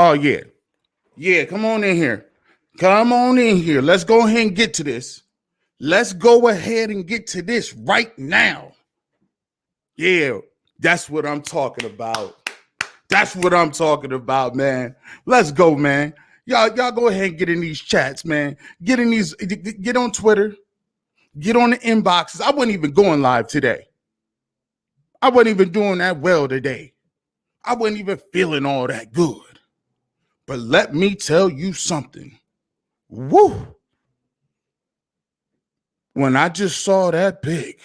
Oh, yeah. Yeah, come on in here. Come on in here. Let's go ahead and get to this. Let's go ahead and get to this right now. Yeah, that's what I'm talking about. That's what I'm talking about, man. Let's go, man. Y'all go ahead and get in these chats, man. Get on Twitter. Get on the inboxes. I wasn't even going live today. I wasn't even doing that well today. I wasn't even feeling all that good. But let me tell you something. Woo! When I just saw that pick,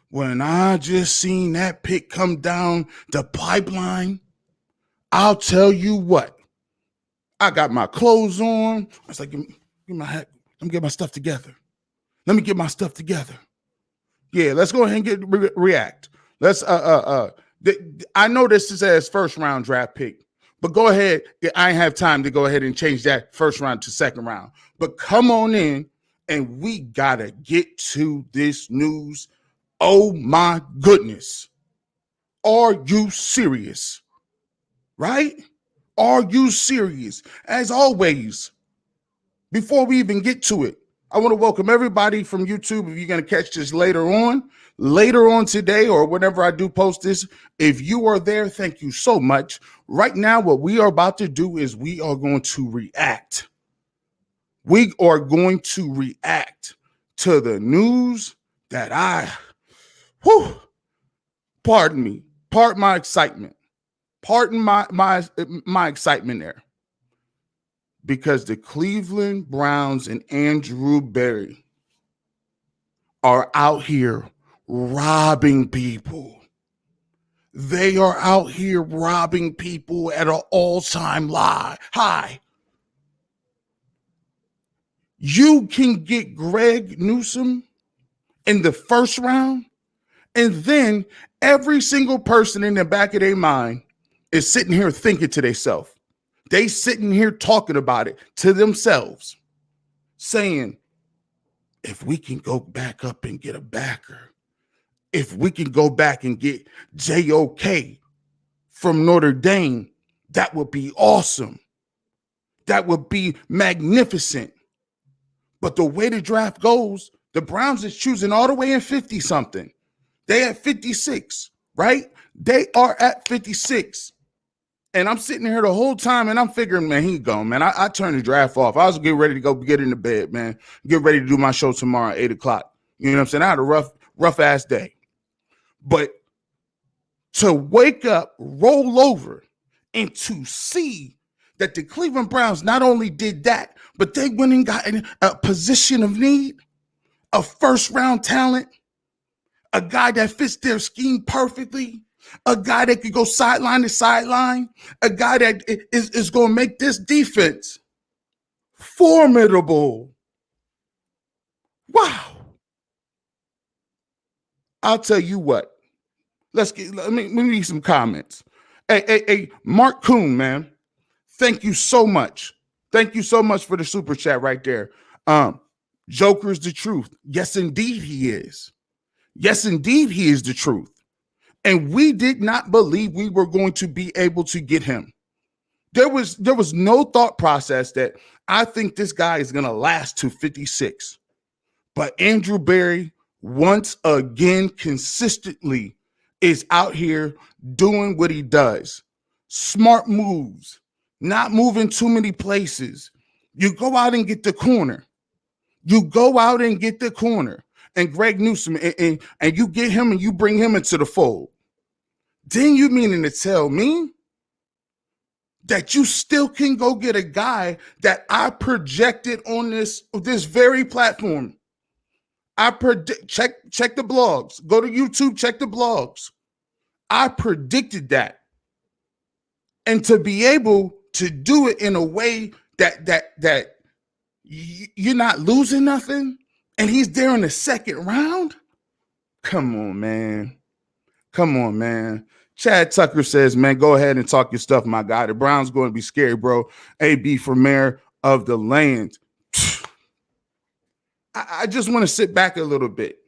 when I just seen that pick come down the pipeline, I'll tell you what. I got my clothes on. I was like, give me my hat. Let me get my stuff together. Yeah, let's go ahead and get react. Let's I know this is as first round draft pick, but go ahead. I have time to go ahead and change that first round to second round. But come on in, and we gotta get to this news. Oh my goodness. Are you serious? Right? Are you serious? As always, before we even get to it, I want to welcome everybody from YouTube. If you're going to catch this later on today, or whenever I do post this, if you are there, thank you so much. Right now, what we are about to do is we are going to react. We are going to react to the news that pardon me, pardon my excitement. Pardon my excitement there. Because the Cleveland Browns and Andrew Berry are out here robbing people. They are out here robbing people at an all-time high. You can get Greg Newsome in the first round, and then every single person in the back of their mind is sitting here thinking to themselves. They sitting here talking about it to themselves, saying, if we can go back up and get a backer, if we can go back and get JOK from Notre Dame, that would be awesome. That would be magnificent. But the way the draft goes, the Browns is choosing all the way in 50-something. They at 56, right? They are at 56. And I'm sitting here the whole time, and I'm figuring, man, he gone, man. I turned the draft off. I was getting ready to go get into bed, man. Get ready to do my show tomorrow at 8 o'clock. You know what I'm saying? I had a rough-ass day. But to wake up, roll over, and to see that the Cleveland Browns not only did that, but they went and got in a position of need, a first-round talent, a guy that fits their scheme perfectly, a guy that could go sideline to sideline, a guy that is going to make this defense formidable. Wow. I'll tell you what. Let me read some comments. Hey, Mark Kuhn, man. Thank you so much. Thank you so much for the super chat right there. Joker's the truth. Yes, indeed he is. Yes, indeed he is the truth. And we did not believe we were going to be able to get him. There was no thought process that I think this guy is going to last to 56. But Andrew Berry, once again, consistently is out here doing what he does. Smart moves, not moving too many places. You go out and get the corner. And Greg Newsome, and you get him and you bring him into the fold. Then you meaning to tell me that you still can go get a guy that I projected on this very platform. Check the blogs. Go to YouTube, check the blogs. I predicted that. And to be able to do it in a way that you're not losing nothing, and he's there in the second round? Come on, man. Chad Tucker says, man, go ahead and talk your stuff, my guy. The Browns going to be scary, bro. AB for mayor of the land. I just want to sit back a little bit.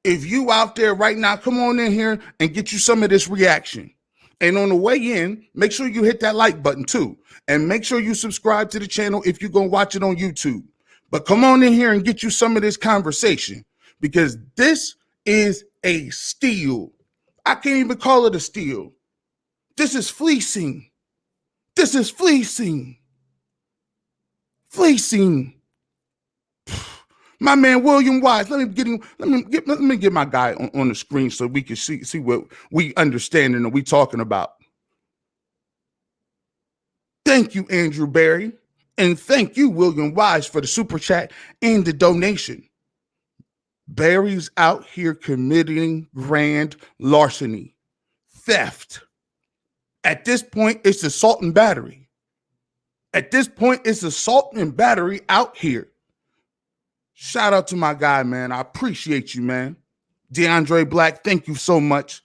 If you out there right now, come on in here and get you some of this reaction. And on the way in, make sure you hit that like button too. And make sure you subscribe to the channel if you're going to watch it on YouTube. But come on in here and get you some of this conversation, because this is a steal. I can't even call it a steal. This is fleecing. This is fleecing. Fleecing. My man William Wise. Let me get my guy on the screen so we can see what we understand and we talking about. Thank you, Andrew Berry, and thank you, William Wise, for the super chat and the donation. Berry's out here committing grand larceny, theft. At this point, it's assault and battery. At this point, it's assault and battery out here. Shout out to my guy, man. I appreciate you, man. DeAndre Black, thank you so much.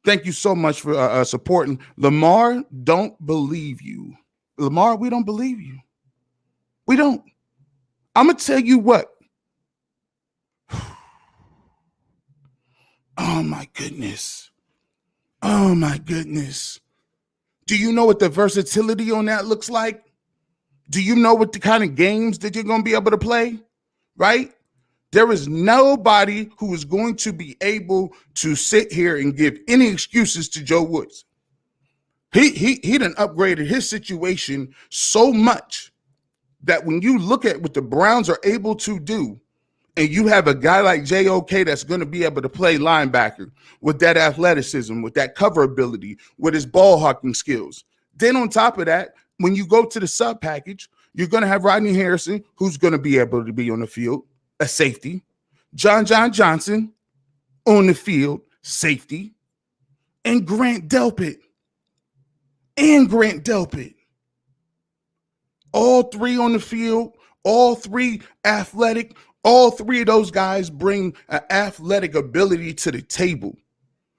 Thank you so much for supporting. Lamar, don't believe you. Lamar, we don't believe you. We don't. I'm going to tell you what. Oh, my goodness. Oh, my goodness. Do you know what the versatility on that looks like? Do you know what the kind of games that you're going to be able to play? Right? There is nobody who is going to be able to sit here and give any excuses to Joe Woods. He done upgraded his situation so much that when you look at what the Browns are able to do, and you have a guy like J.O.K. that's going to be able to play linebacker with that athleticism, with that cover ability, with his ball hawking skills. Then on top of that, when you go to the sub package, you're going to have Rodney Harrison, who's going to be able to be on the field, a safety. John Johnson on the field, safety. And Grant Delpit. All three on the field, all three athletic. All three of those guys bring an athletic ability to the table.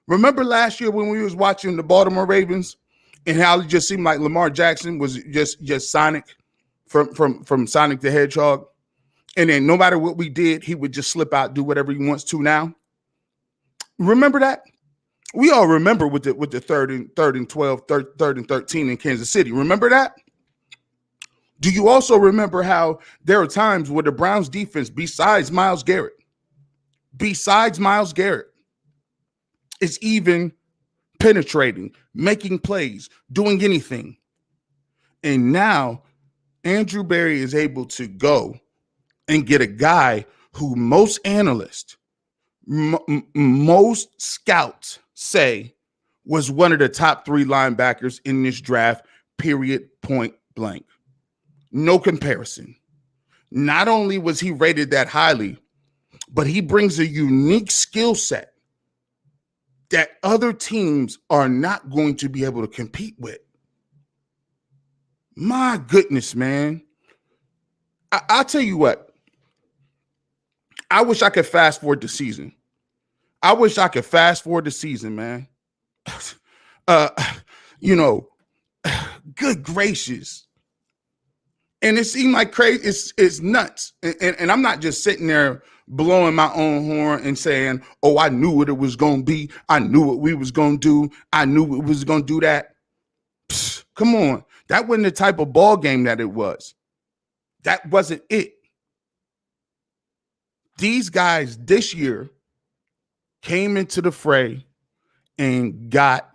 Remember last year when we was watching the Baltimore Ravens and how it just seemed like Lamar Jackson was just Sonic from Sonic the Hedgehog, and then no matter what we did, he would just slip out, do whatever he wants to now. Remember that? We all remember with the third and 12, third and 13 in Kansas City. Remember that? Do you also remember how there are times where the Browns defense, besides Myles Garrett, is even penetrating, making plays, doing anything? And now Andrew Berry is able to go and get a guy who most analysts, most scouts say was one of the top 3 linebackers in this draft, period, point blank. No comparison. Not only was he rated that highly, but he brings a unique skill set that other teams are not going to be able to compete with. My goodness, man. I'll tell you what. I wish I could fast forward the season. Man. Good gracious. And it seemed like crazy. It's nuts. And I'm not just sitting there blowing my own horn and saying, oh, I knew what it was going to be. I knew what we was going to do. I knew it was going to do that. Psst, come on. That wasn't the type of ball game that it was. That wasn't it. These guys this year came into the fray and got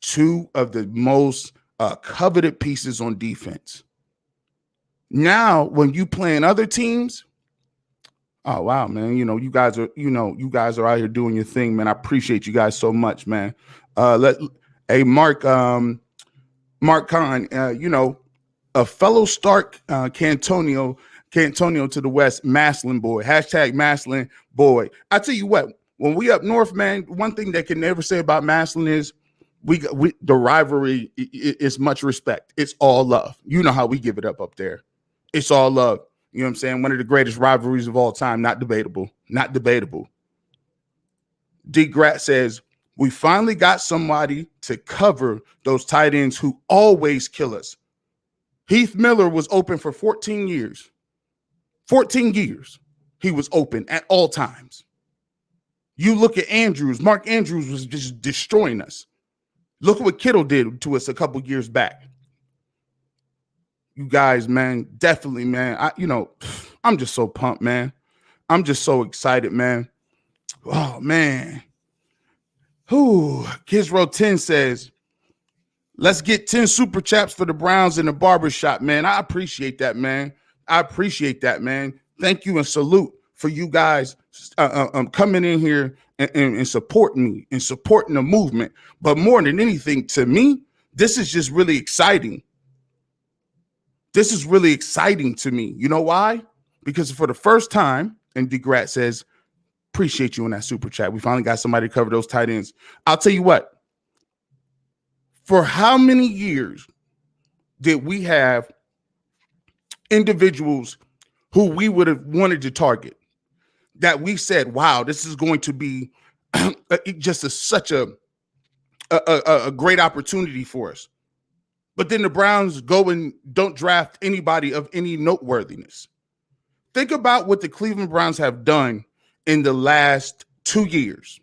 2 of the most coveted pieces on defense. Now, when you playing other teams, oh wow, man! You guys are out here doing your thing, man. I appreciate you guys so much, man. Mark Kahn, a fellow Stark Cantonio to the West, Maslin boy, #Maslin boy. I tell you what, when we up north, man, one thing they can never say about Maslin is the rivalry is much respect. It's all love. You know how we give it up there. It's all love. You know what I'm saying? One of the greatest rivalries of all time. Not debatable. D. Grat says, we finally got somebody to cover those tight ends who always kill us. Heath Miller was open for 14 years. 14 years he was open at all times. You look at Andrews. Mark Andrews was just destroying us. Look at what Kittle did to us a couple years back. You guys, man, definitely, man. I'm just so pumped, man. I'm just so excited, man. Oh, man. Kids Row 10 says, let's get 10 super chats for the Browns in the barbershop, man. I appreciate that, man. Thank you and salute for you guys coming in here and supporting me and supporting the movement. But more than anything, to me, this is just really exciting. This is really exciting to me. You know why? Because for the first time, and DeGrat says, appreciate you in that super chat. We finally got somebody to cover those tight ends. I'll tell you what. For how many years did we have individuals who we would have wanted to target that we said, wow, this is going to be just such a great opportunity for us. But then the Browns go and don't draft anybody of any noteworthiness. Think about what the Cleveland Browns have done in the last 2 years.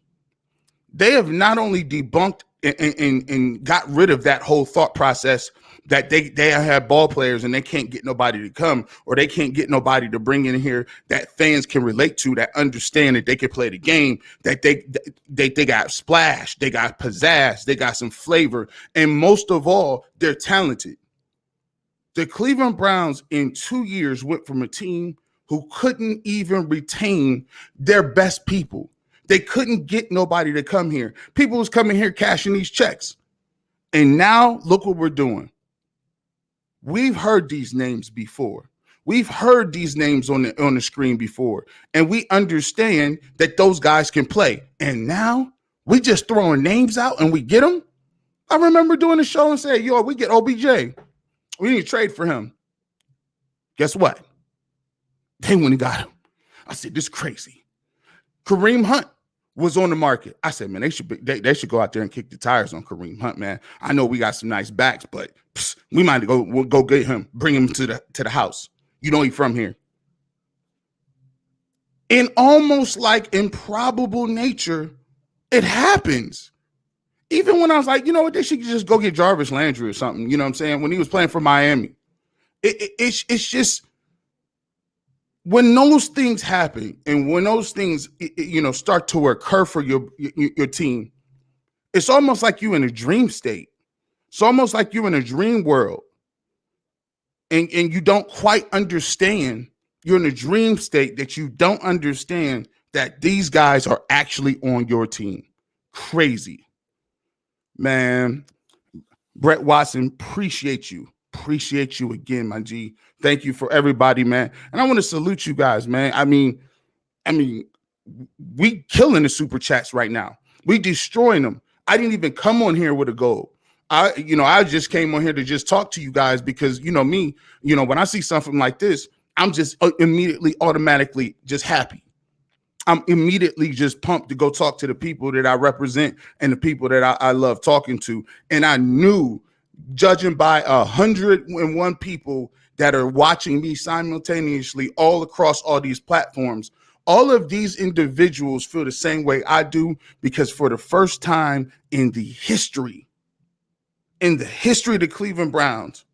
They have not only debunked and got rid of that whole thought process that they have ball players and they can't get nobody to come, or they can't get nobody to bring in here that fans can relate to, that understand that they can play the game, that they got splash, they got pizzazz, they got some flavor, and most of all, they're talented. The Cleveland Browns in 2 years went from a team who couldn't even retain their best people. They couldn't get nobody to come here. People was coming here cashing these checks. And now look what we're doing. We've heard these names before. We've heard these names on the screen before. And we understand that those guys can play. And now we just throwing names out and we get them. I remember doing a show and saying, yo, we get OBJ. We need to trade for him. Guess what? They went and got him. I said, this is crazy. Kareem Hunt was on the market. I said, man, they should go out there and kick the tires on Kareem Hunt, man. I know we got some nice backs, but we might go get him, bring him to the house. You know he's from here. In almost like improbable nature, it happens. Even when I was like, you know what, they should just go get Jarvis Landry or something. You know what I'm saying? When he was playing for Miami, it's just. When those things happen and when those things, start to occur for your team, it's almost like you're in a dream state. It's almost like you're in a dream world and you don't quite understand. You're in a dream state that you don't understand that these guys are actually on your team. Crazy. Man, Brett Watson, appreciate you. Appreciate you again, my G. Thank you for everybody, man. And I want to salute you guys, man. I mean, we killing the super chats right now. We destroying them. I didn't even come on here with a goal. I just came on here to just talk to you guys because, me, when I see something like this, I'm just immediately, automatically just happy. I'm immediately just pumped to go talk to the people that I represent and the people that I love talking to. And I knew, judging by 101 people that are watching me simultaneously all across all these platforms, all of these individuals feel the same way I do, because for the first time in the history of the Cleveland Browns,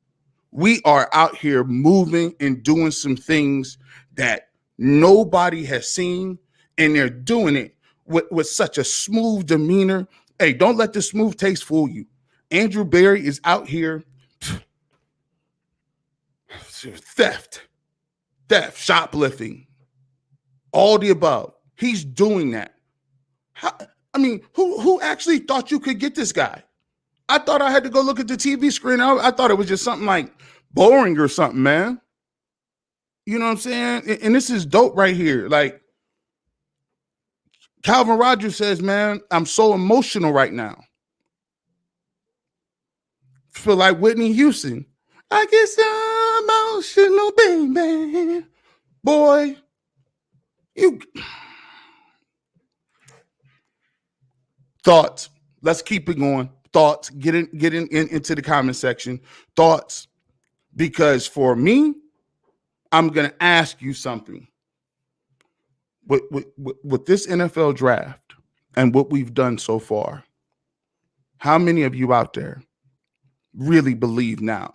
we are out here moving and doing some things that nobody has seen, and they're doing it with such a smooth demeanor. Hey, don't let the smooth taste fool you. Andrew Berry is out here, theft, shoplifting, all the above. He's doing that. Who actually thought you could get this guy? I thought I had to go look at the TV screen. I thought it was just something like boring or something, man. You know what I'm saying? And this is dope right here. Like Calvin Rogers says, man, I'm so emotional right now. Feel like Whitney Houston. I get so emotional, baby. Boy, you thoughts. Let's keep it going. Thoughts. Get into the comment section. Thoughts. Because for me, I'm gonna ask you something. With this NFL draft, and what we've done so far, how many of you out there really believe now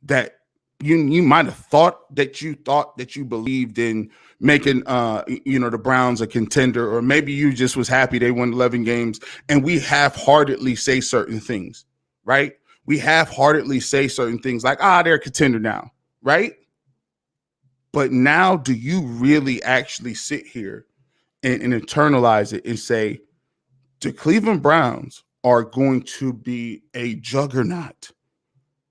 that you might have thought that you believed in making the Browns a contender, or maybe you just was happy they won 11 games, and we half-heartedly say certain things, right? We half-heartedly say certain things like, they're a contender now, right? But now, do you really actually sit here and internalize it and say, the Cleveland Browns are going to be a juggernaut?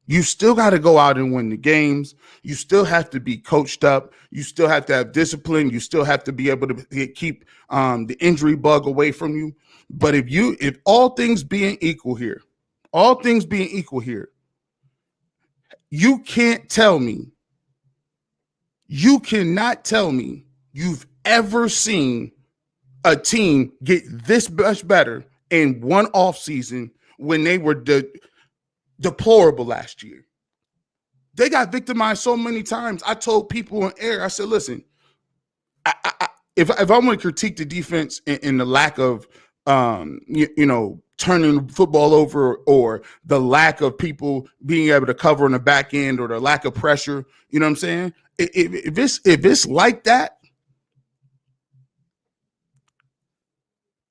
You still got to go out and win the games. You still have to be coached up. You still have to have discipline. You still have to be able to keep the injury bug away from you. But if all things being equal here, you cannot tell me you've ever seen a team get this much better in one offseason when they were deplorable last year. They got victimized so many times. I told people on air, I said, listen, if I'm going to critique the defense in the lack of, turning the football over, or the lack of people being able to cover on the back end, or the lack of pressure, you know what I'm saying? If it's like that,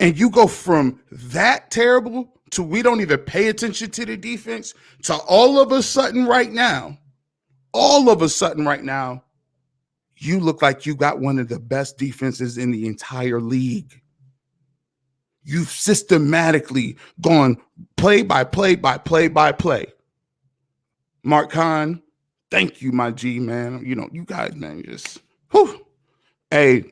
and you go from that terrible to we don't even pay attention to the defense, to all of a sudden right now, you look like you got one of the best defenses in the entire league. You've systematically gone play by play by play by play. Mark Kahn, thank you, my G, man. You guys, man, just, whew. Hey,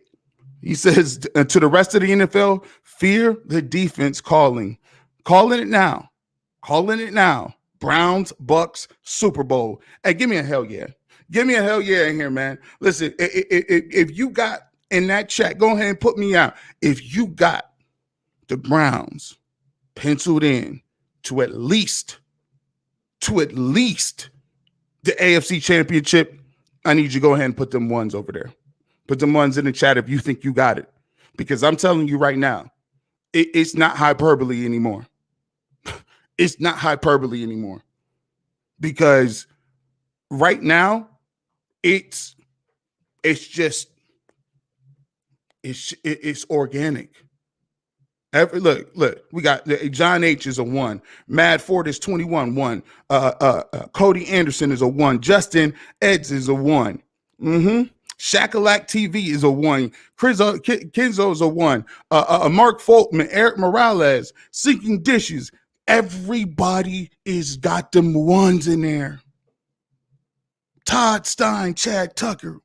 he says to the rest of the NFL, fear the defense calling it now. Browns, Bucks, Super Bowl. Hey, give me a hell yeah. Give me a hell yeah in here, man. Listen, if you got in that chat, go ahead and put me out. If you got the Browns penciled in to at least the AFC Championship, I need you to go ahead and put them ones over there. Put them ones in the chat if you think you got it. Because I'm telling you right now, it's not hyperbole anymore. It's not hyperbole anymore. Because right now, it's organic. Look, we got John H is a 1. Mad Ford is 21, 1. Cody Anderson is a 1. Justin Eds is a 1. Shakalak TV is a 1. Kenzo is a 1. Mark Folkman, Eric Morales, Sinking Dishes. Everybody is got them ones in there. Todd Stein, Chad Tucker.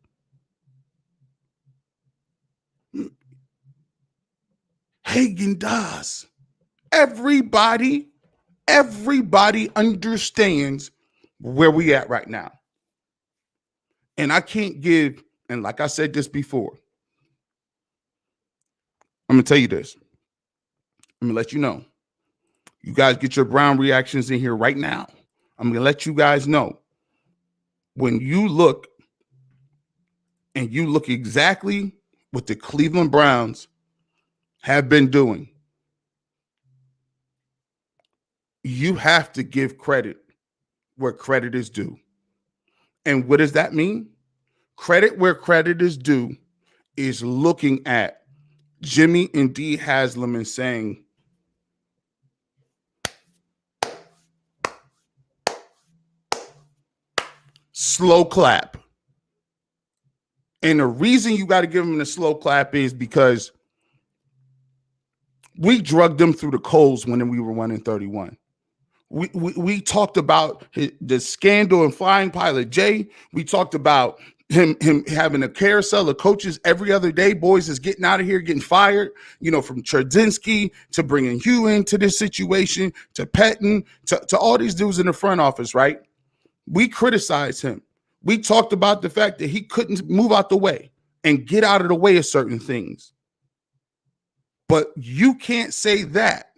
Hagen Dazs. Everybody understands where we at right now. And I can't give, and like I said this before, I'm going to tell you this. I'm going to let you know. You guys get your Brown reactions in here right now. I'm going to let you guys know. When you look exactly what the Cleveland Browns have been doing, you have to give credit where credit is due. And what does that mean? Credit where credit is due is looking at Jimmy and Dee Haslam and saying, slow clap. And the reason you got to give them the slow clap is because we drugged them through the coals when we were 1-31. We talked about the scandal and Flying Pilot Jay. We talked about him having a carousel of coaches every other day. Boys is getting out of here, getting fired, from Cherdzinski to bringing Hugh into this situation, to Pettin, to all these dudes in the front office, right? We criticized him. We talked about the fact that he couldn't move out the way and get out of the way of certain things. But you can't say that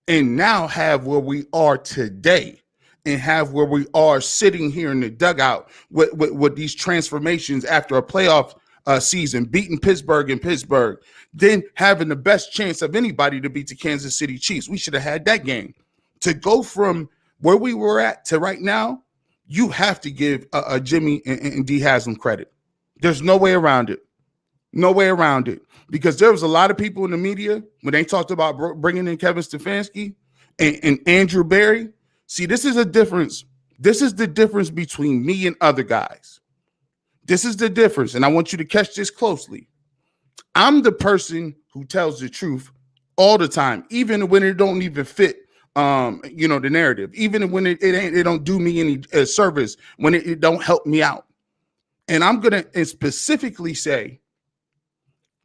and now have where we are today and have where we are sitting here in the dugout with these transformations after a playoff season, beating Pittsburgh in Pittsburgh, then having the best chance of anybody to beat the Kansas City Chiefs. We should have had that game. To go from where we were at to right now, you have to give Jimmy and D Haslam credit. There's no way around it. No way around it. Because there was a lot of people in the media when they talked about bringing in Kevin Stefanscki and Andrew Berry. See, this is a difference. This is the difference between me and other guys. This is the difference, and I want you to catch this closely. I'm the person who tells the truth all the time, even when it don't even fit, the narrative, even when it don't do me any service, when it don't help me out. And I'm going to specifically say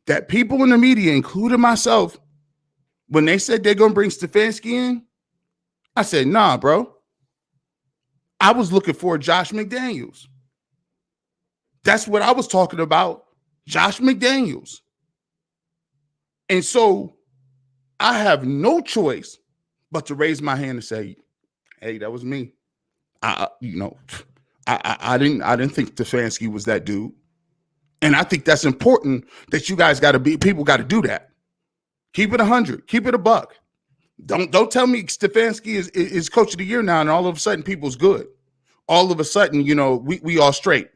that people in the media, including myself, when they said they're going to bring Stefanski in, I said, nah, bro. I was looking for Josh McDaniels. That's what I was talking about, Josh McDaniels. And so I have no choice but to raise my hand and say, hey, that was me. I didn't think Stefanski was that dude. And I think that's important that you guys people got to do that. Keep it 100, keep it a buck. Don't tell me Stefanski is coach of the year now and all of a sudden people's good. All of a sudden, we all straight.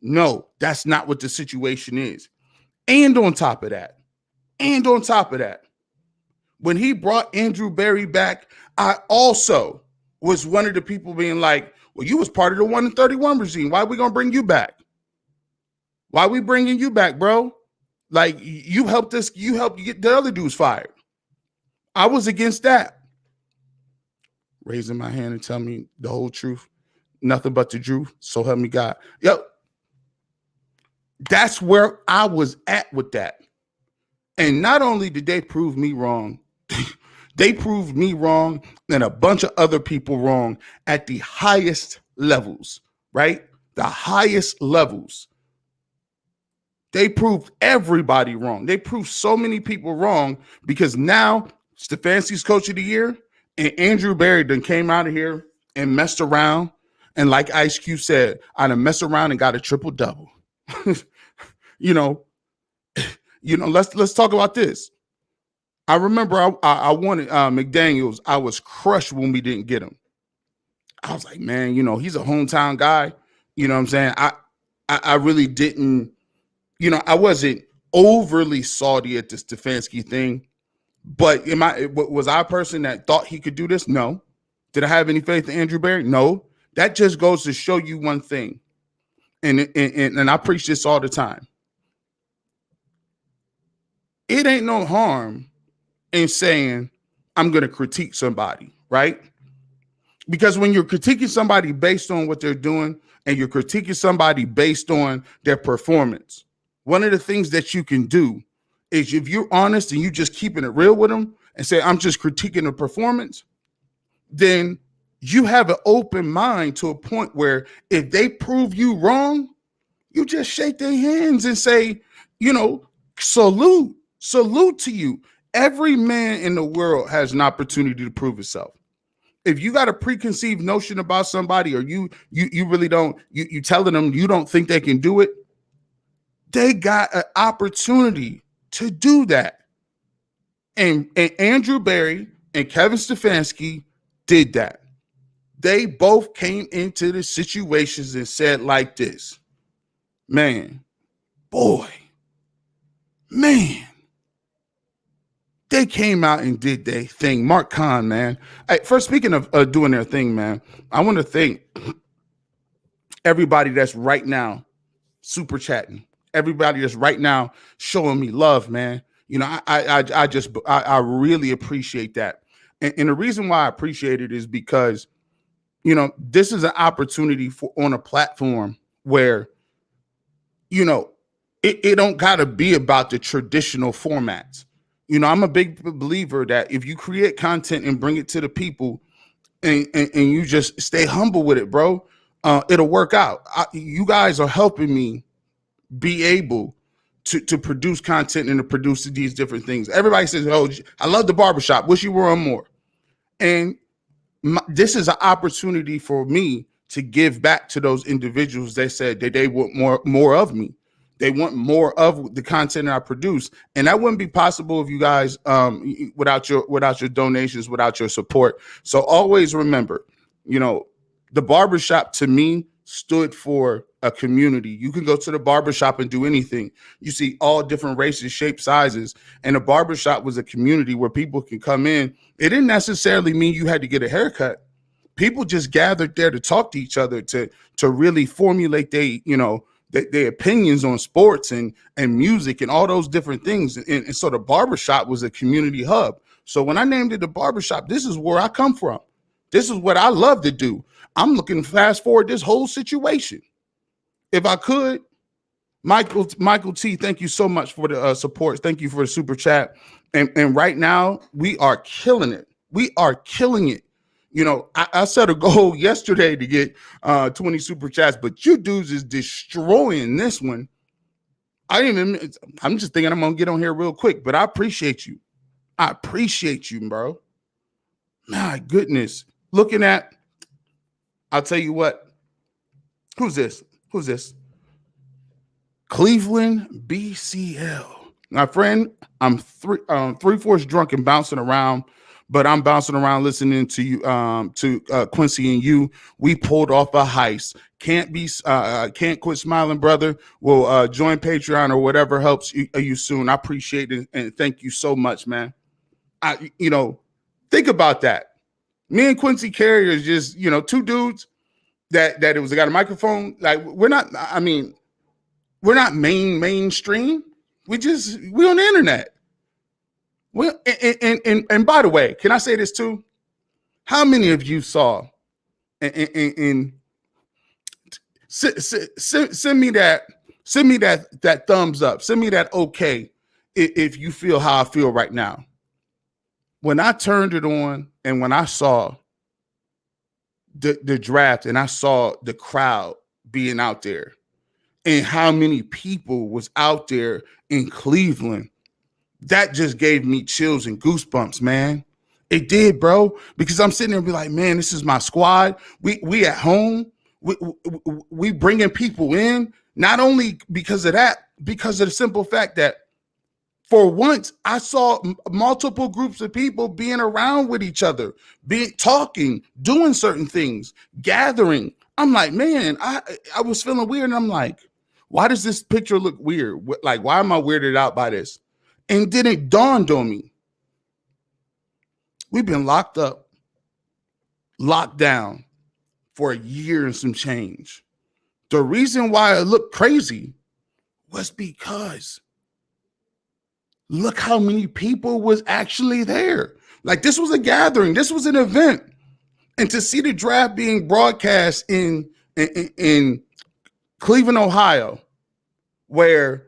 No, that's not what the situation is. And on top of that, when he brought Andrew Berry back, I also was one of the people being like, well, you was part of the 1-31 regime. Why are we going to bring you back? Why are we bringing you back, bro? Like, you helped get the other dudes fired. I was against that. Raising my hand and tell me the whole truth, nothing but the truth, so help me God. Yo, that's where I was at with that. And not only did they prove me wrong, they proved me wrong and a bunch of other people wrong at the highest levels, right? The highest levels. They proved everybody wrong. They proved so many people wrong because now Stefanski's coach of the year and Andrew Berry done came out of here and messed around. And like Ice Cube said, I done messed around and got a triple-double. Let's talk about this. I remember I wanted McDaniels. I was crushed when we didn't get him. I was like, man, he's a hometown guy. You know what I'm saying? I really didn't, I wasn't overly salty at the Stefanski thing, but was I a person that thought he could do this? No. Did I have any faith in Andrew Berry? No. That just goes to show you one thing. And I preach this all the time. It ain't no harm in saying, I'm going to critique somebody, right? Because when you're critiquing somebody based on what they're doing and you're critiquing somebody based on their performance, one of the things that you can do is if you're honest and you just keeping it real with them and say, I'm just critiquing the performance, then you have an open mind to a point where if they prove you wrong, you just shake their hands and say, salute to you. Every man in the world has an opportunity to prove himself. If you got a preconceived notion about somebody or you really don't, you telling them you don't think they can do it, they got an opportunity to do that. And Andrew Berry and Kevin Stefanski did that. They both came into the situations and said like this, man, they came out and did their thing. Mark Kahn, man. First, speaking of doing their thing, man, I want to thank everybody that's right now super chatting. Everybody that's right now showing me love, man. I really appreciate that. And the reason why I appreciate it is because, this is an opportunity on a platform where, it don't got to be about the traditional formats. I'm a big believer that if you create content and bring it to the people and you just stay humble with it, bro, it'll work out. You guys are helping me be able to produce content and to produce these different things. Everybody says, oh, I love the barbershop. Wish you were on more. And this is an opportunity for me to give back to those individuals that said that they want more of me. They want more of the content that I produce, and that wouldn't be possible if you guys without your donations, without your support. So always remember, the barbershop to me stood for a community. You can go to the barbershop and do anything. You see all different races, shapes, sizes, and a barbershop was a community where people can come in. It didn't necessarily mean you had to get a haircut. People just gathered there to talk to each other, to really formulate their opinions on sports and music and all those different things. And so the barbershop was a community hub. So when I named it the barbershop, this is where I come from. This is what I love to do. I'm looking to fast forward this whole situation. If I could, Michael T, thank you so much for the support. Thank you for the super chat. And right now, we are killing it. We are killing it. I set a goal yesterday to get 20 super chats, but you dudes is destroying this one. I'm just thinking I'm going to get on here real quick, but I appreciate you. I appreciate you, bro. My goodness. I'll tell you what. Who's this? Cleveland BCL. My friend, I'm 3/4 drunk and bouncing around, but I'm bouncing around listening to you, to Quincy and you. We pulled off a heist. Can't quit smiling, brother. We'll join Patreon or whatever helps you soon. I appreciate it and thank you so much, man. Think about that. Me and Quincy Carrier is just, two dudes that it was got a microphone. Like we're not mainstream. We on the internet. Well, and by the way, can I say this too? How many of you saw and send me that thumbs up. Send me that okay if you feel how I feel right now. When I turned it on and when I saw the draft and I saw the crowd being out there and how many people was out there in Cleveland, that just gave me chills and goosebumps, man. It did, bro, because I'm sitting there and be like, man, this is my squad. We at home. We bringing people in, not only because of that, because of the simple fact that for once, I saw multiple groups of people being around with each other, talking, doing certain things, gathering. I'm like, man, I was feeling weird. And I'm like, why does this picture look weird? Like, why am I weirded out by this? And then it dawned on me. We've been locked down for a year and some change. The reason why it looked crazy was because look how many people was actually there. Like this was a gathering. This was an event. And to see the draft being broadcast in Cleveland, Ohio, where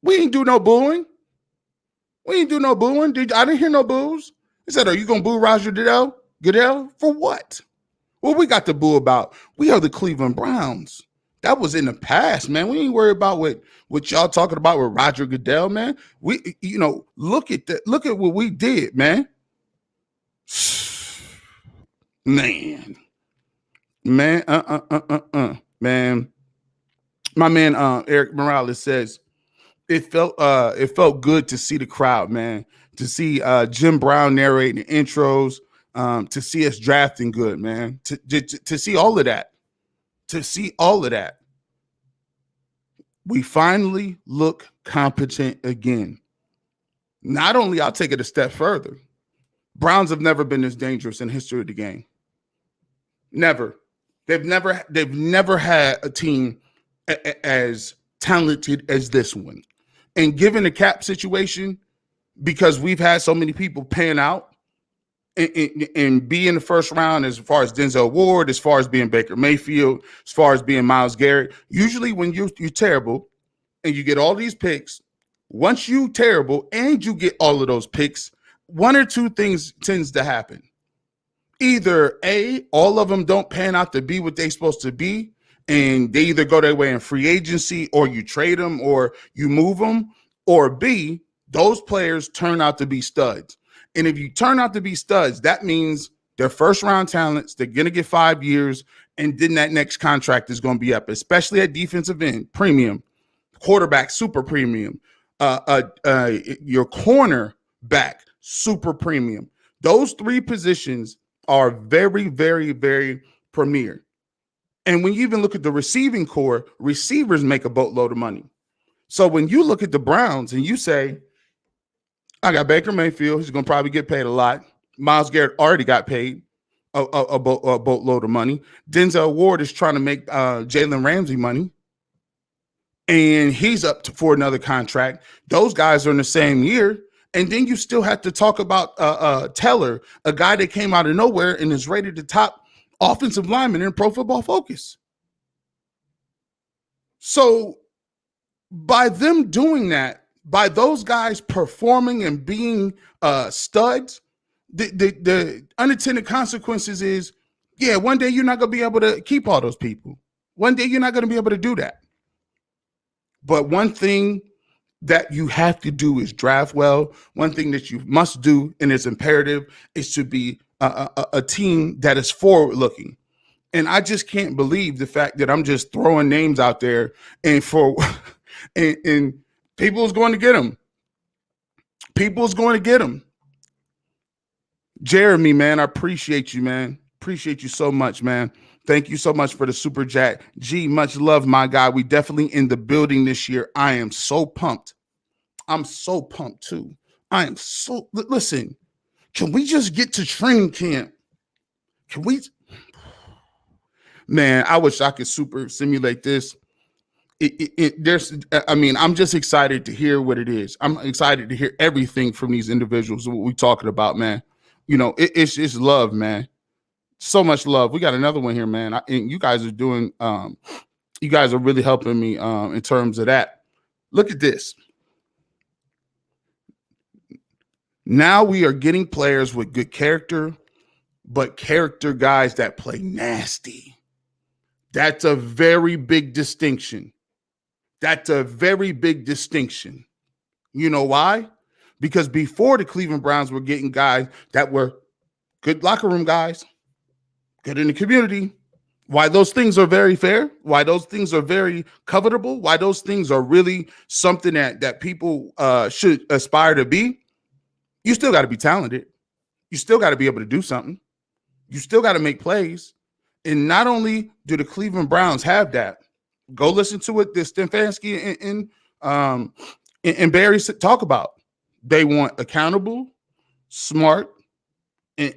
we ain't do no booing. I didn't hear no boos. He said, are you going to boo Roger Goodell? For what? What we got to boo about? We are the Cleveland Browns. That was in the past, man. We ain't worried about what y'all talking about with Roger Goodell, man. We, look at that. Look at what we did, man. Man. Man. My man, Eric Morales says it felt good to see the crowd, man. To see Jim Brown narrating the intros, to see us drafting good, man. To see all of that. We finally look competent again. Not only, I'll take it a step further. Browns have never been this dangerous in the history of the game. Never. They've never had a team as talented as this one. And given the cap situation, because we've had so many people pan out, and be in the first round as far as Denzel Ward, as far as being Baker Mayfield, as far as being Myles Garrett. Usually when you're terrible and you get all these picks, once you terrible and you get all of those picks, one or two things tends to happen. Either A, all of them don't pan out to be what they're supposed to be, and they either go their way in free agency or you trade them or you move them, or B, those players turn out to be studs. And if you turn out to be studs, that means they're first round talents. They're going to get 5 years. And then that next contract is going to be up, especially at defensive end, premium. Quarterback, super premium. Your cornerback, super premium. Those three positions are very, very, very premier. And when you even look at the receiving core, receivers make a boatload of money. So when you look at the Browns and you say, I got Baker Mayfield, he's going to probably get paid a lot. Myles Garrett already got paid a boatload of money. Denzel Ward is trying to make Jalen Ramsey money, and he's up for another contract. Those guys are in the same year. And then you still have to talk about Teller, a guy that came out of nowhere and is rated the top offensive lineman in Pro Football Focus. So by them doing that, by those guys performing and being studs, the unintended consequences is, yeah, one day you're not going to be able to keep all those people. One day you're not going to be able to do that. But one thing that you have to do is draft well. One thing that you must do, and it's imperative, is to be a team that is forward-looking. And I just can't believe the fact that I'm just throwing names out there and and people's going to get them. People's going to get them. Jeremy, man, I appreciate you, man. Appreciate you so much, man. Thank you so much for the super chat. G, much love, my guy. We definitely in the building this year. I am so pumped. I'm so pumped too. I am so, listen, can we just get to training camp? Can we? Man, I wish I could super simulate this. I'm just excited to hear what it is. I'm excited to hear everything from these individuals, what we're talking about, man. You know, it's love, man. So much love. We got another one here, man. And you guys are doing, you guys are really helping me in terms of that. Look at this. Now we are getting players with good character, but character guys that play nasty. That's a very big distinction. That's a very big distinction. You know why? Because before the Cleveland Browns were getting guys that were good locker room guys, good in the community. Why those things are very fair, why those things are very covetable, why those things are really something that people should aspire to be. You still got to be talented. You still got to be able to do something. You still got to make plays. And not only do the Cleveland Browns have that, go listen to what the Stefanscki and Berry talk about. They want accountable, smart, and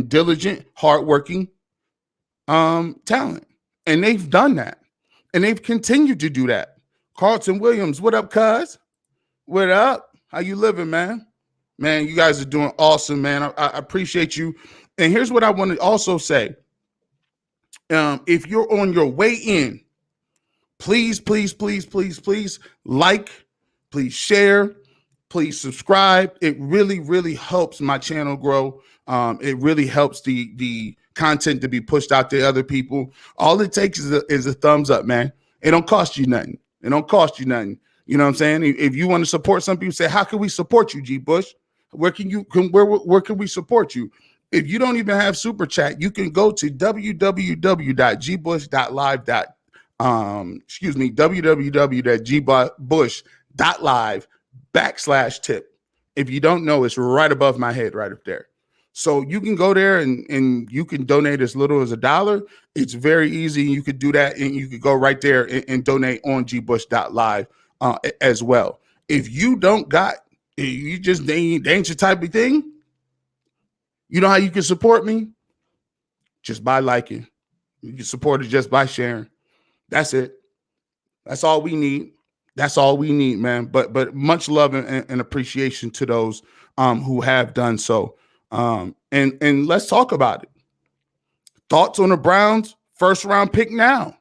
diligent, hardworking talent. And they've done that. And they've continued to do that. Carlton Williams, what up, cuz? What up? How you living, man? Man, you guys are doing awesome, man. I appreciate you. And here's what I want to also say. If you're on your way in, please, please, please, please, please like, please share, please subscribe. It really, really helps my channel grow. It really helps the content to be pushed out to other people. All it takes is a thumbs up, man. It don't cost you nothing. It don't cost you nothing. You know what I'm saying? If you want to support some people, say, how can we support you, G Bush? Where can we support you? If you don't even have super chat, you can go to www.gbush.live.tip. If you don't know, it's right above my head, right up there. So you can go there and you can donate as little as $1. It's very easy. You could do that, and you could go right there and donate on gbush.live as well. If you don't got, you just they ain't your type of thing. You know how you can support me? Just by liking. You can support it just by sharing. That's it. That's all we need. That's all we need, man. But much love and appreciation to those who have done so. And let's talk about it. Thoughts on the Browns first round pick now?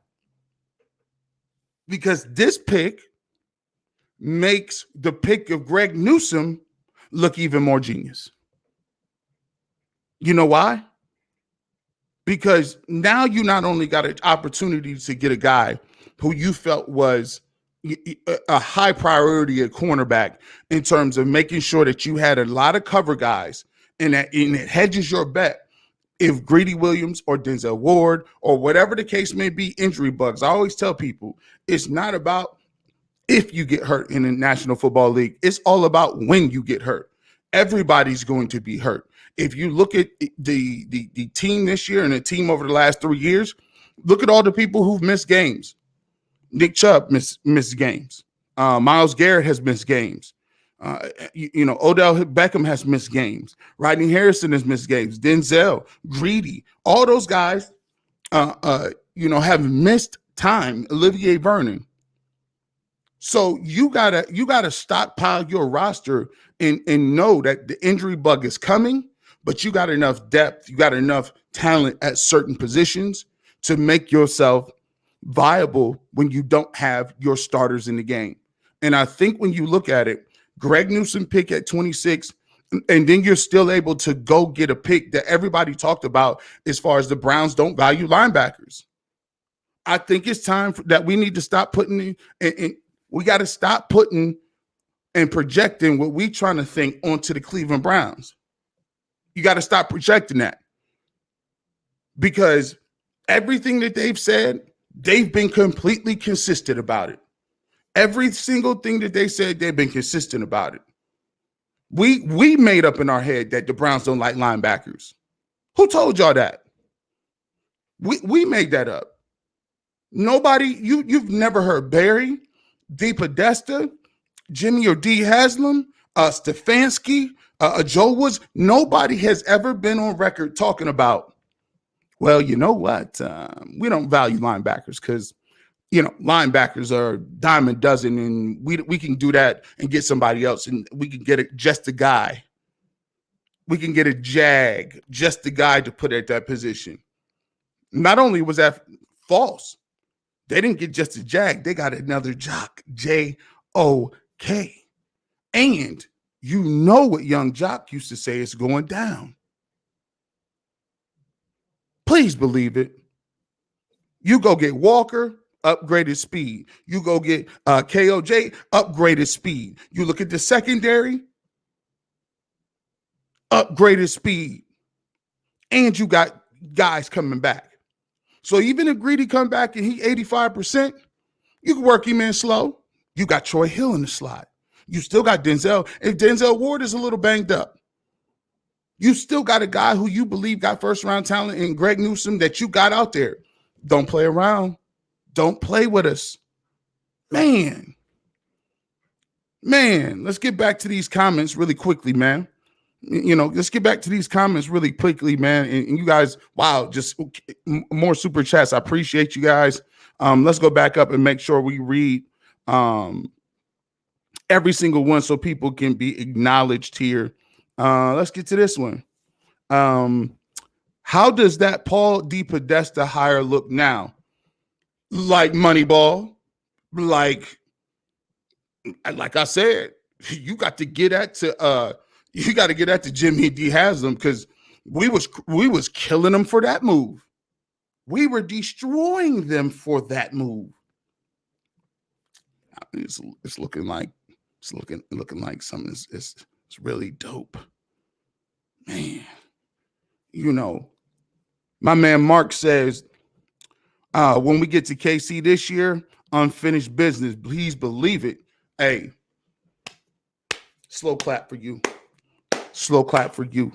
Because this pick makes the pick of Greg Newsome look even more genius. You know why? Because now you not only got an opportunity to get a guy who you felt was a high priority at cornerback in terms of making sure that you had a lot of cover guys and that it hedges your bet. if Greedy Williams or Denzel Ward or whatever the case may be, injury bugs. I always tell people it's not about if you get hurt in the National Football League. It's all about when you get hurt. Everybody's going to be hurt. If you look at the team this year and the team over the last 3 years, look at all the people who've missed games. Nick Chubb missed games. Myles Garrett has missed games. Odell Beckham has missed games. Rodney Harrison has missed games. Denzel, Greedy, all those guys, have missed time. Olivier Vernon. So you gotta stockpile your roster and know that the injury bug is coming, but you got enough depth, you got enough talent at certain positions to make yourself viable when you don't have your starters in the game. And I think when you look at it, Greg Newsome pick at 26, and then you're still able to go get a pick that everybody talked about as far as the Browns don't value linebackers. I think it's time that we need to stop putting we got to stop putting and projecting what we trying to think onto the Cleveland Browns. You got to stop projecting that, because everything that they've said, they've been completely consistent about it. Every single thing that they said, they've been consistent about it. We made up in our head that the Browns don't like linebackers. Who told y'all that? We made that up. Nobody, you've never heard Berry, D. Podesta, Jimmy or D. Haslam, Stefanscki, Joe Woods. Nobody has ever been on record talking about, well, you know what? We don't value linebackers because, linebackers are dime a dozen, and we can do that and get somebody else, and we can get just a guy. We can get a jag, just the guy to put at that position. Not only was that false, they didn't get just a jag, they got another jock, J-O-K. And you know what young Jock used to say is going down. Please believe it. You go get Walker, upgraded speed. You go get KOJ, upgraded speed. You look at the secondary, upgraded speed. And you got guys coming back. So even if Greedy come back and he 85%, you can work him in slow. You got Troy Hill in the slot. You still got Denzel. If Denzel Ward is a little banged up, you still got a guy who you believe got first-round talent in Greg Newsome that you got out there. Don't play around. Don't play with us. Man, let's get back to these comments really quickly, man. Let's get back to these comments really quickly, man. And you guys, wow, just more super chats. I appreciate you guys. Let's go back up and make sure we read every single one so people can be acknowledged here. Let's get to this one. How does that Paul D. Podesta hire look now? Like Moneyball, like I said, you got to get that to Jimmy D. Haslam, because we was killing them for that move. We were destroying them for that move. It's looking like something is really dope, man. My man Mark says, when we get to KC this year, unfinished business. Please believe it. Hey, slow clap for you. Slow clap for you.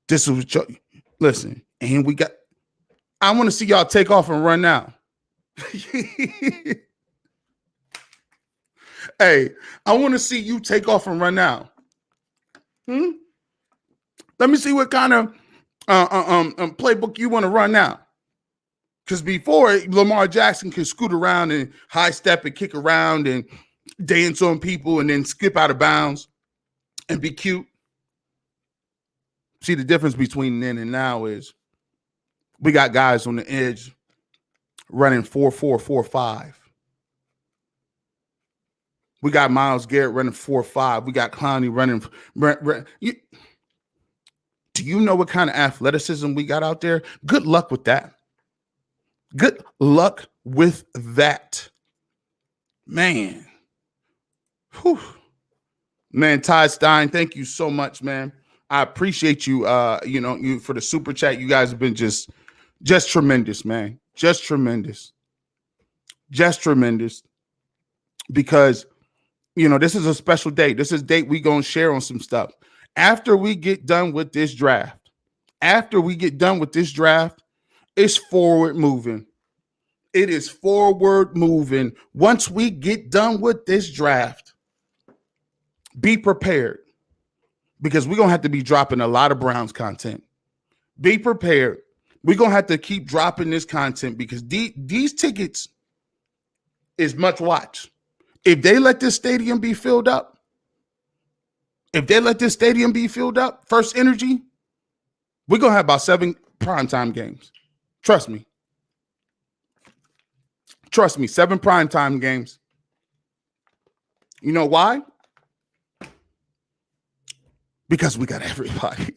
This is what listen. And I want to see y'all take off and run now. Hey, I want to see you take off and run now. Let me see what kind of playbook you want to run now. Because before, Lamar Jackson could scoot around and high step and kick around and dance on people and then skip out of bounds and be cute. See, the difference between then and now is we got guys on the edge running 4-4, 4-5. We got Myles Garrett running 4-5. We got Clowney running. Do you know what kind of athleticism we got out there? Good luck with that. Good luck with that. Man. Whew. Man, Ty Stein, thank you so much, man. I appreciate you. You for the super chat. You guys have been just tremendous, man. Just tremendous. Because this is a special day. This is a date we gonna share on some stuff. After we get done with this draft, it's forward moving. It is forward moving. Once we get done with this draft, be prepared, because we're gonna have to be dropping a lot of Browns content. Be prepared. We're gonna have to keep dropping this content, because these tickets is much watch. If they let this stadium be filled up, First Energy, we're going to have about 7 primetime games. Trust me, 7 primetime games. You know why? Because we got everybody.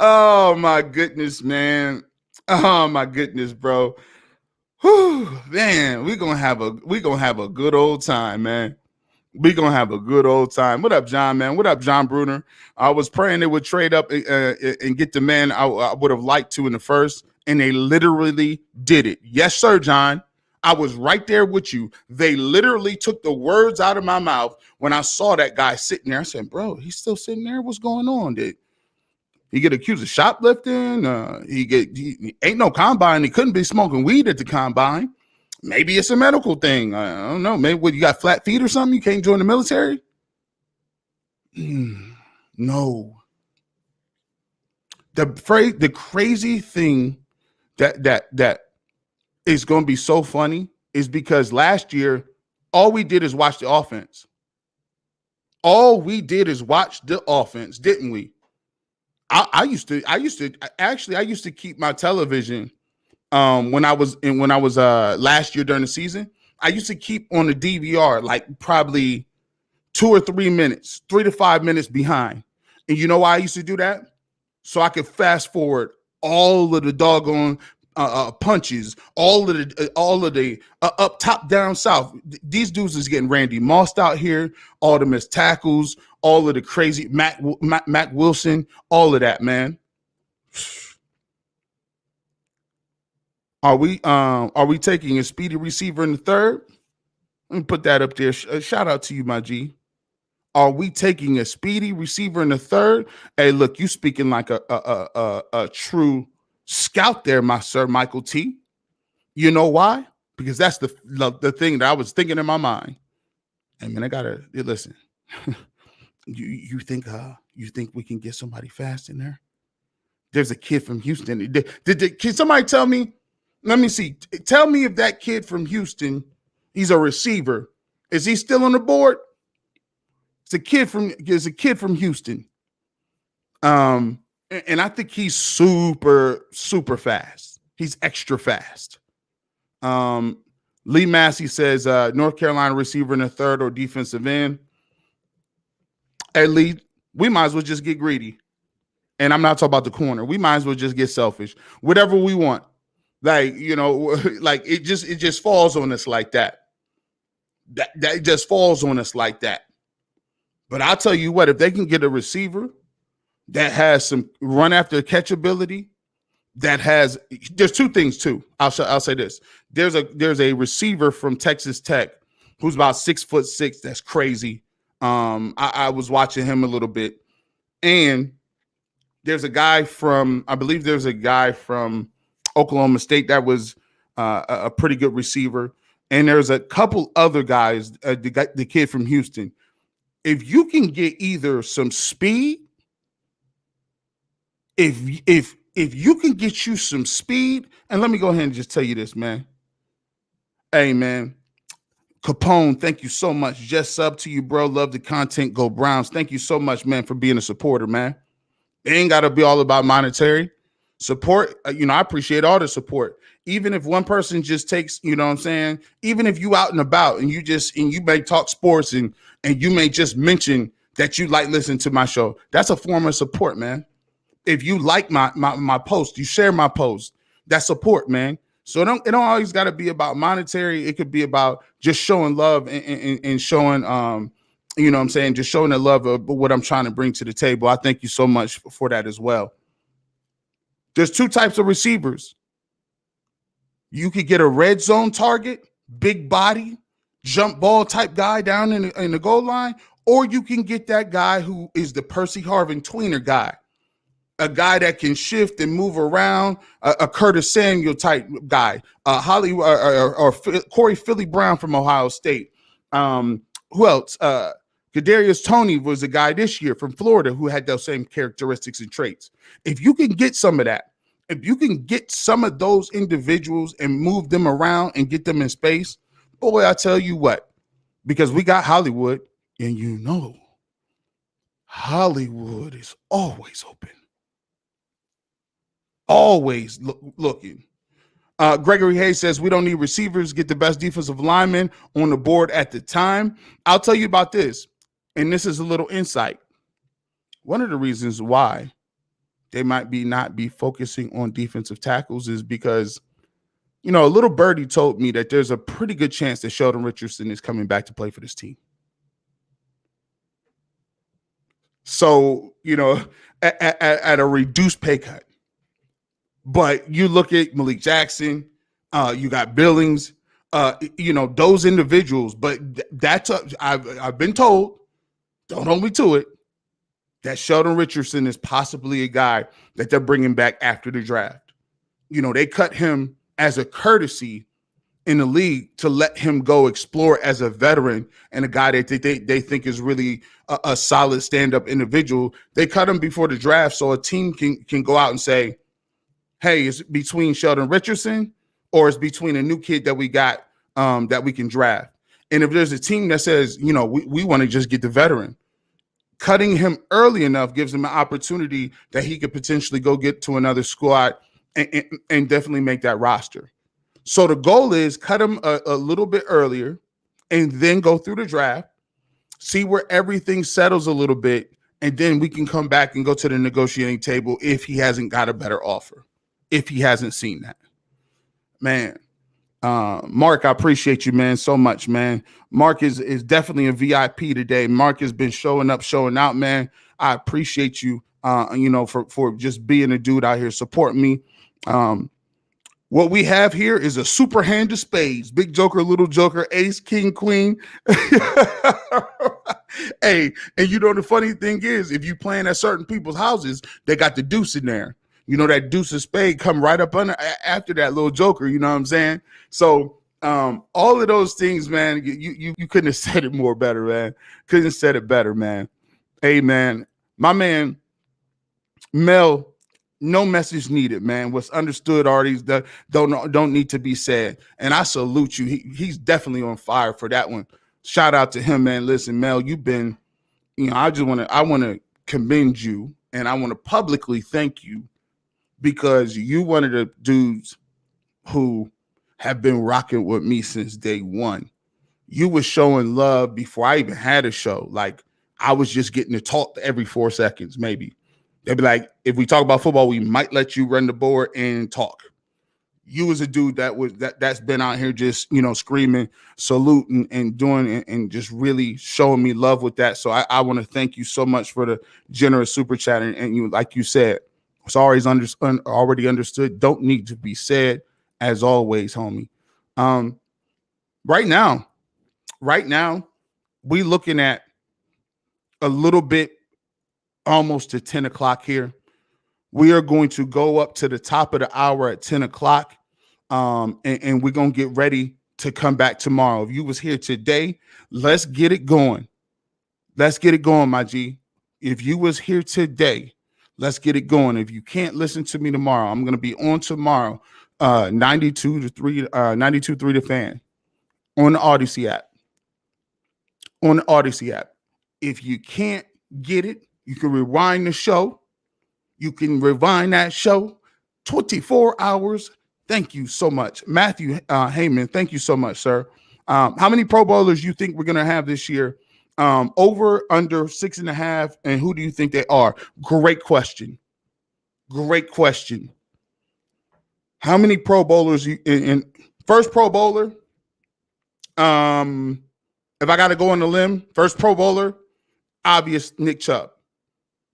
Oh my goodness, man. Oh my goodness, bro. Whew, man, we're gonna have a good old time, man. We're gonna have a good old time. What up, John, man? What up, John Bruner? I was praying they would trade up and get the man I would have liked to in the first, and they literally did it. Yes, sir, John. I was right there with you. They literally took the words out of my mouth when I saw that guy sitting there. I said, bro, he's still sitting there. What's going on, dude? He get accused of shoplifting. He ain't no combine. He couldn't be smoking weed at the combine. Maybe it's a medical thing. I don't know. Maybe you got flat feet or something. You can't join the military. No. The crazy thing that is going to be so funny is because last year all we did is watch the offense. All we did is watch the offense, didn't we? I used to keep my television when I was last year during the season. I used to keep on the DVR like probably 2 or 3 minutes, 3 to 5 minutes behind. And you know why I used to do that? So I could fast forward all of the doggone punches, all of the up, top, down, south. These dudes is getting Randy Moss out here, all the missed tackles, all of the crazy Mac Wilson, all of that, man. Are we taking a speedy receiver in the third? Let me put that up there. Shout out to you, my G. Are we taking a speedy receiver in the third? Hey, look, you speaking like a true scout there, my sir, Michael T. You know why? Because that's the thing that I was thinking in my mind. Hey, man, I gotta listen. You think we can get somebody fast in there? There's a kid from Houston. Can somebody tell me? Let me see. Tell me if that kid from Houston, he's a receiver. Is he still on the board? It's a kid from Houston. And I think he's super, super fast. He's extra fast. Lee Massey says North Carolina receiver in the third or defensive end. Hey, Lee, we might as well just get greedy. And I'm not talking about the corner. We might as well just get selfish. Whatever we want. Like, like it just falls on us like that. That just falls on us like that. But I'll tell you what, if they can get a receiver that has some run after catch ability, there's 2 things too. I'll say this. There's a receiver from Texas Tech who's about 6'6". That's crazy. I was watching him a little bit, and there's a guy from Oklahoma State that was a pretty good receiver, and there's a couple other guys. The kid from Houston. If you can get either some speed, if you can get you some speed, and let me go ahead and just tell you this, man. Hey, man. Capone, thank you so much. Just sub to you, bro. Love the content. Go Browns. Thank you so much, man, for being a supporter, man. It ain't got to be all about monetary support. I appreciate all the support. Even if one person just takes, you know what I'm saying? Even if you out and about and you may talk sports and you may just mention that you like listening to my show, that's a form of support, man. If you like my post, you share my post, that's support, man. So it don't always got to be about monetary. It could be about just showing love and showing, you know what I'm saying, just showing the love of what I'm trying to bring to the table. I thank you so much for that as well. There's two types of receivers. You could get a red zone target, big body, jump ball type guy down in the goal line, or you can get that guy who is the Percy Harvin tweener guy, a guy that can shift and move around, a Curtis Samuel type guy, or Corey Philly Brown from Ohio State. Who else? Kadarius Toney was a guy this year from Florida who had those same characteristics and traits. If you can get some of that, if you can get some of those individuals and move them around and get them in space, boy, I tell you what, because we got Hollywood, and you know, Hollywood is always open. Always looking. Gregory Hayes says, we don't need receivers, get the best defensive lineman on the board at the time. I'll tell you about this, and this is a little insight. One of the reasons why they might not be focusing on defensive tackles is because, you know, a little birdie told me that there's a pretty good chance that Sheldon Richardson is coming back to play for this team. So, you know, at a reduced pay cut. But you look at Malik Jackson, you got Billings, you know, those individuals. But I've been told, don't hold me to it, that Sheldon Richardson is possibly a guy that they're bringing back after the draft. You know, they cut him as a courtesy in the league to let him go explore as a veteran and a guy that they think is really a solid stand-up individual. They cut him before the draft so a team can go out and say, hey, it's between Sheldon Richardson or it's between a new kid that we got that we can draft. And if there's a team that says, you know, we want to just get the veteran, cutting him early enough gives him an opportunity that he could potentially go get to another squad and definitely make that roster. So the goal is cut him a little bit earlier and then go through the draft, see where everything settles a little bit, and then we can come back and go to the negotiating table if he hasn't got a better offer, if he hasn't seen that. Man, Mark, I appreciate you, man, so much, man. Mark is definitely a VIP today. Mark has been showing up, showing out, man. I appreciate you, you know, for just being a dude out here supporting me. What we have here is a super hand of spades, big joker, little joker, ace, king, queen. Hey, and you know, the funny thing is, if you playing at certain people's houses, they got the deuce in there. You know, that deuce of spade come right up under after that little joker. You know what I'm saying? So all of those things, man, you couldn't have said it more better, man. Couldn't have said it better, man. Hey, man, my man, Mel, no message needed, man. What's understood already don't need to be said. And I salute you. He's definitely on fire for that one. Shout out to him, man. Listen, Mel, you've been, you know, I want to commend you, and I want to publicly thank you, because you one of the dudes who have been rocking with me since day one. You was showing love before I even had a show. Like, I was just getting to talk every 4 seconds, maybe. They'd be like, if we talk about football, we might let you run the board and talk. You was a dude that's been out here just, you know, screaming, saluting, and doing and just really showing me love with that. So I want to thank you so much for the generous super chat. And you, like you said, it's always already understood. Don't need to be said, as always, homie. Right now, we looking at a little bit almost to 10 o'clock here. We are going to go up to the top of the hour at 10 o'clock. And we're going to get ready to come back tomorrow. If you was here today, let's get it going. Let's get it going, my G. If you was here today, let's get it going. If you can't listen to me tomorrow, I'm going to be on tomorrow, 92.3 The Fan on the Odyssey app. On the Odyssey app. If you can't get it, you can rewind the show. You can rewind that show 24 hours. Thank you so much. Matthew Heyman, thank you so much, sir. How many Pro Bowlers you think we're going to have this year? Over, under 6.5, and who do you think they are? Great question. Great question. How many Pro Bowlers in first Pro Bowler? If I got to go on the limb, first Pro Bowler, obvious Nick Chubb.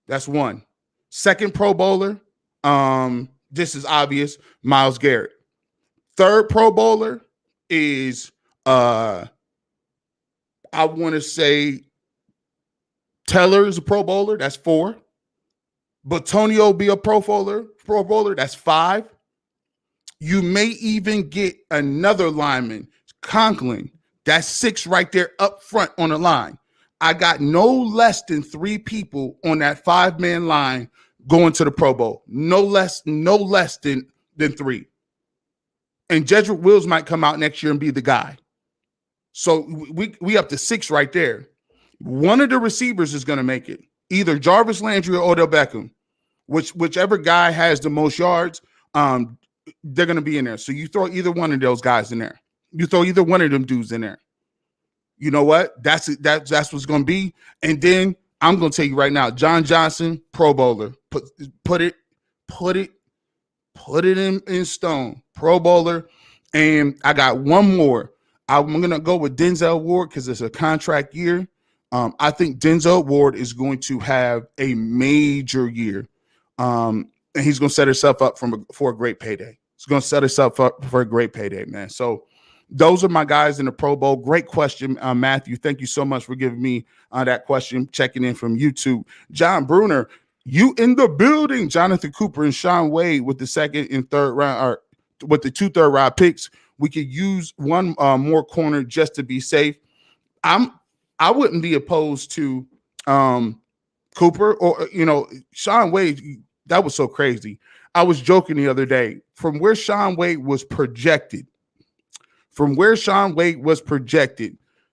That's one. Second Pro Bowler, this is obvious, Myles Garrett. Third Pro Bowler is I want to say Teller is a Pro Bowler. That's 4. Batonio be a Pro Bowler. That's 5. You may even get another lineman, Conklin. That's 6 right there up front on the line. I got no less than 3 people on that 5-man line going to the Pro Bowl. No less than 3. And Jedrick Wills might come out next year and be the guy. So we up to 6 right there. One of the receivers is going to make it. Either Jarvis Landry or Odell Beckham. Whichever guy has the most yards, they're going to be in there. So you throw either one of those guys in there. You throw either one of them dudes in there. You know what? That's what's going to be. And then I'm going to tell you right now, John Johnson, Pro Bowler. Put it in stone. Pro Bowler. And I got one more. I'm going to go with Denzel Ward because it's a contract year. I think Denzel Ward is going to have a major year. And he's going to set himself up for a great payday. He's going to set himself up for a great payday, man. So those are my guys in the Pro Bowl. Great question, Matthew. Thank you so much for giving me that question, checking in from YouTube. John Bruner, you in the building. Jonathan Cooper and Sean Wade with the second and third round, or with the 2 third-round picks. We could use one more corner just to be safe. I wouldn't be opposed to Cooper or, Sean Wade. That was so crazy. I was joking the other day. From where Sean Wade was projected,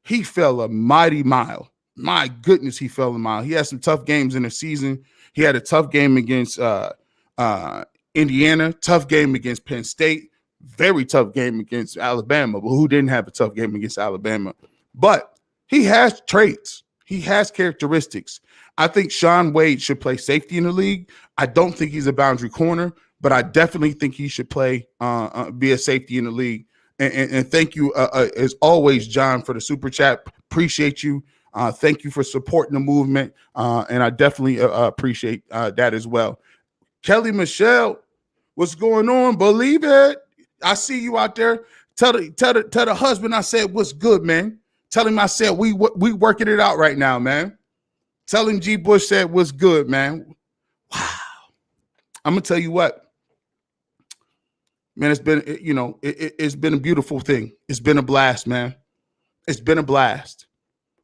he fell a mighty mile. My goodness, he fell a mile. He had some tough games in the season. He had a tough game against Indiana, tough game against Penn State, very tough game against Alabama, but who didn't have a tough game against Alabama? But he has traits. He has characteristics. I think Sean Wade should play safety in the league. I don't think he's a boundary corner, but I definitely think he should play, be a safety in the league. And thank you, as always, John, for the super chat. Appreciate you. Thank you for supporting the movement. And I definitely appreciate that as well. Kelly Michelle, what's going on? Believe it. I see you out there. Tell the husband I said what's good, man. Tell him I said we working it out right now, man. Tell him G. Bush said what's good, man. Wow. I'm gonna tell you what, man. It's been it's been a beautiful thing. It's been a blast, man. It's been a blast.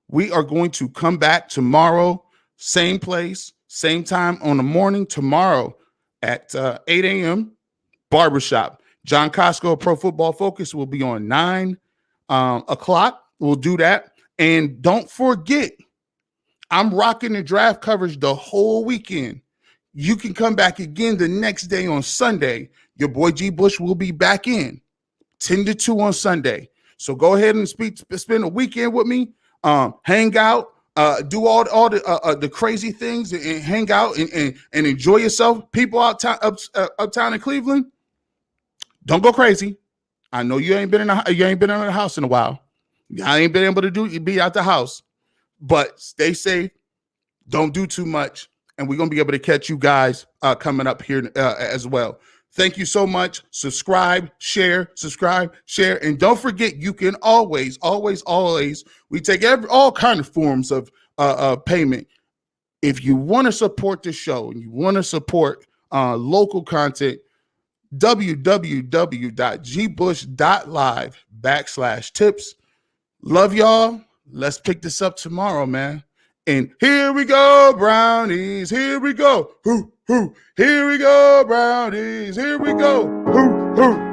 We are going to come back tomorrow, same place, same time on the morning tomorrow at 8 a.m. Barbershop. John Costco, Pro Football Focus, will be on 9 o'clock. We'll do that. And don't forget, I'm rocking the draft coverage the whole weekend. You can come back again the next day on Sunday. Your boy G. Bush will be back in 10 to 2 on Sunday. So go ahead and spend a weekend with me. Hang out, do all the crazy things, and hang out and enjoy yourself. People uptown in Cleveland, don't go crazy. I know you ain't been in the house in a while. I ain't been able to be out the house, but stay safe. Don't do too much, and we're gonna be able to catch you guys coming up here as well. Thank you so much. Subscribe, share, and don't forget, you can always. We take all kind of forms of payment. If you want to support the show and you want to support local content, www.gbush.live/tips. Love y'all. Let's pick this up tomorrow, man. And here we go, Brownies. Here we go. Hoo, hoo. Here we go, Brownies. Here we go. Hoo, hoo.